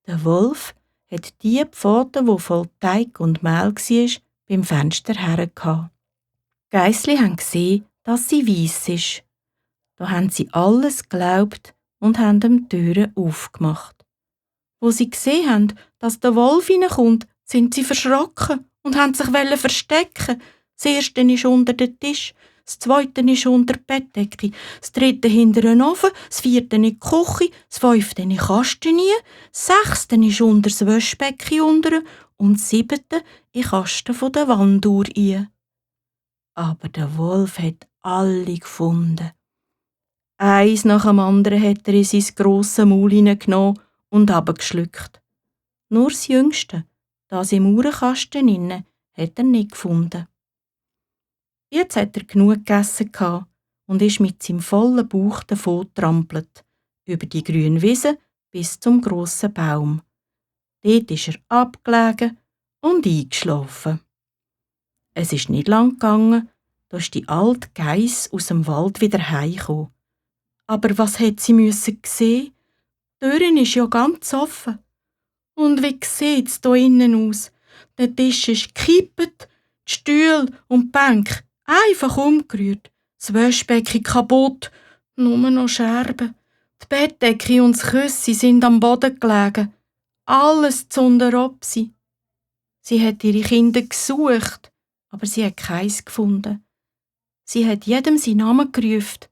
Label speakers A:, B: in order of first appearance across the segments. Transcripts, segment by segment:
A: Der Wolf hat die Pfoten, die voll Teig und Mehl war, beim Fenster hergehabt. Die Geissli haben gesehen, dass sie weiss ist. Da haben sie alles geglaubt und haben ihm die Türen aufgemacht. Wo sie gesehen haben, dass der Wolf reinkommt, sind sie verschrocken und haben sich verstecken. Das erste ist unter den Tisch, das zweite ist unter die Bettdecke, das dritte hinter den Ofen, das vierte in die Küche, das fünfte in die Kastanie, das sechste ist unter das Wäschbecken unter und das siebte in den Kasten von der Wanduhr ein. Aber der Wolf hat alle gefunden. Eins nach dem anderen hat er in sein grosses Maul hineingenommen und abgeschluckt. Nur das Jüngste, das im Uhrenkasten inne, hat er nicht gefunden. Jetzt hat er genug gegessen und ist mit seinem vollen Bauch davontrampelt, über die grüne Wiese bis zum grossen Baum. Dort ist er abgelegen und eingeschlafen. Es ist nicht lang gegangen, da ist die alte Geiss aus dem Wald wieder heimgekommen. Aber was hat sie sehen? Die Tür ist ja ganz offen. Und wie sieht es hier innen aus? Der Tisch ist gekippt, die Stühle und die Bänke einfach umgerührt, das Wäschbecken kaputt, nur noch Scherben. Die Bettdecke und das Küssi sind am Boden gelegen, alles zunderobsi. Sie hat ihre Kinder gesucht, aber sie hat keins gefunden. Sie hat jedem seinen Namen gerufen,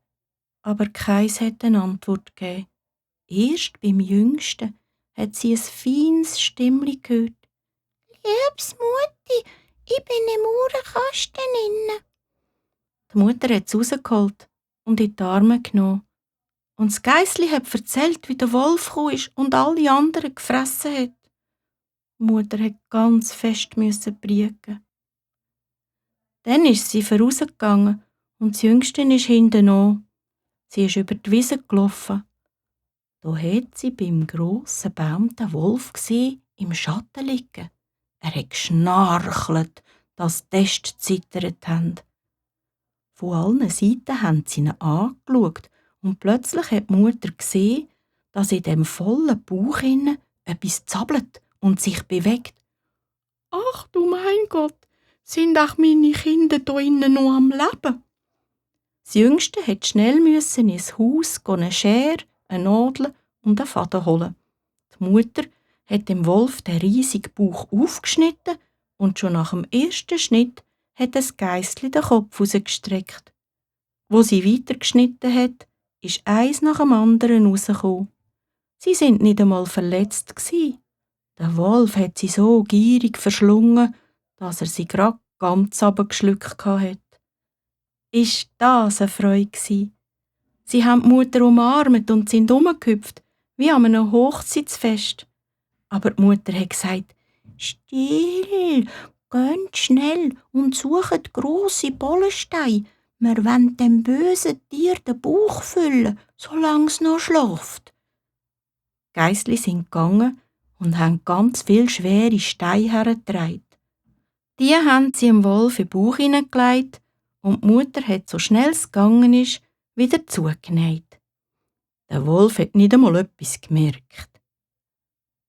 A: aber keins hat eine Antwort gegeben. Erst beim Jüngsten hat sie ein feines Stimmli gehört. «Liebes Mutti, ich bin im Uhrenkasten inne.» Die Mutter hat es rausgeholt und in die Arme genommen. Und das Geissli hat erzählt, wie der Wolf gekommen ist und alle anderen gefressen hat. Die Mutter hat ganz fest brieken. Dann ist sie vorausgegangen und das Jüngste ist hinten an. Sie ist über die Wiese gelaufen. Da hat sie beim grossen Baum den Wolf gesehen, im Schatten liegen. Er hat geschnarchelt, dass die Äste zittert haben. Von allen Seiten haben sie ihn angeschaut und plötzlich hat die Mutter gesehen, dass in dem vollen Bauch innen etwas zappelt und sich bewegt. «Ach du mein Gott, sind auch meine Kinder hier innen noch am Leben?» Das Jüngste musste schnell ins Haus eine Schere, eine Nadel und einen Faden holen. Die Mutter hat dem Wolf den riesigen Bauch aufgeschnitten und schon nach dem ersten Schnitt hat das Geissli den Kopf rausgestreckt. Wo sie weitergeschnitten hat, ist eins nach dem anderen rausgekommen. Sie sind nicht einmal verletzt gsi. Der Wolf hat sie so gierig verschlungen, dass er sie grad ganz abgeschluckt hat. Ist das eine Freude gsi? Sie haben die Mutter umarmt und sind umgehüpft, wie an einem Hochzeitsfest. Aber die Mutter hat gesagt, «Still, geht schnell und sucht grosse Bollensteine. Wir wollen dem bösen Tier den Bauch füllen, solange es noch schläft.» Die Geissli sind gegangen und haben ganz viele schwere Steine hergetragen. Die haben sie dem Wolf in den Bauch hineingelegt und die Mutter hat, so schnell es gegangen ist, wieder zugenäht. Der Wolf hat nicht einmal etwas gemerkt.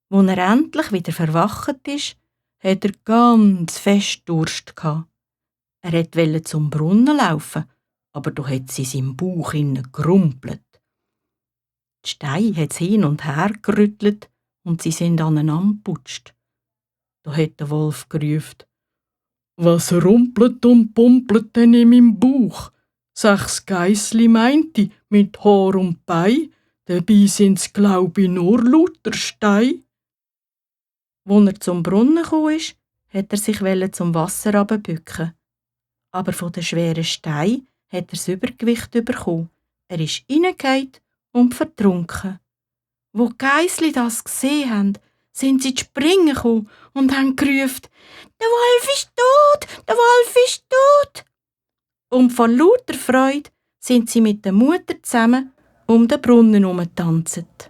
A: Als er endlich wieder verwacht ist, hat er ganz fest Durst gehabt. Er wollte zum Brunnen laufen, aber da hat sie in seinem Bauch gerumpelt. Die Steine hat es hin und her gerüttelt und sie sind aneinander geputscht. Da hat der Wolf gerufen, «Was rumpelt und pumpelt denn in meinem Bauch? 6 Geissli meinte mit Haar und Bein, dabei sind's, glaub ich, nur lauter Steine.» Als er zum Brunnen gekommen ist, hat er sich zum Wasser runterbücken. Aber von den schweren Steinen hat er das Übergewicht bekommen. Er ist reingefallen und vertrunken. Wo die Geissli das gesehen haben, sind sie zu springen gekommen und haben gerufen, «Der Wolf ist tot! Der Wolf ist tot!» Und vor lauter Freude sind sie mit der Mutter zusammen um den Brunnen herumgetanzt.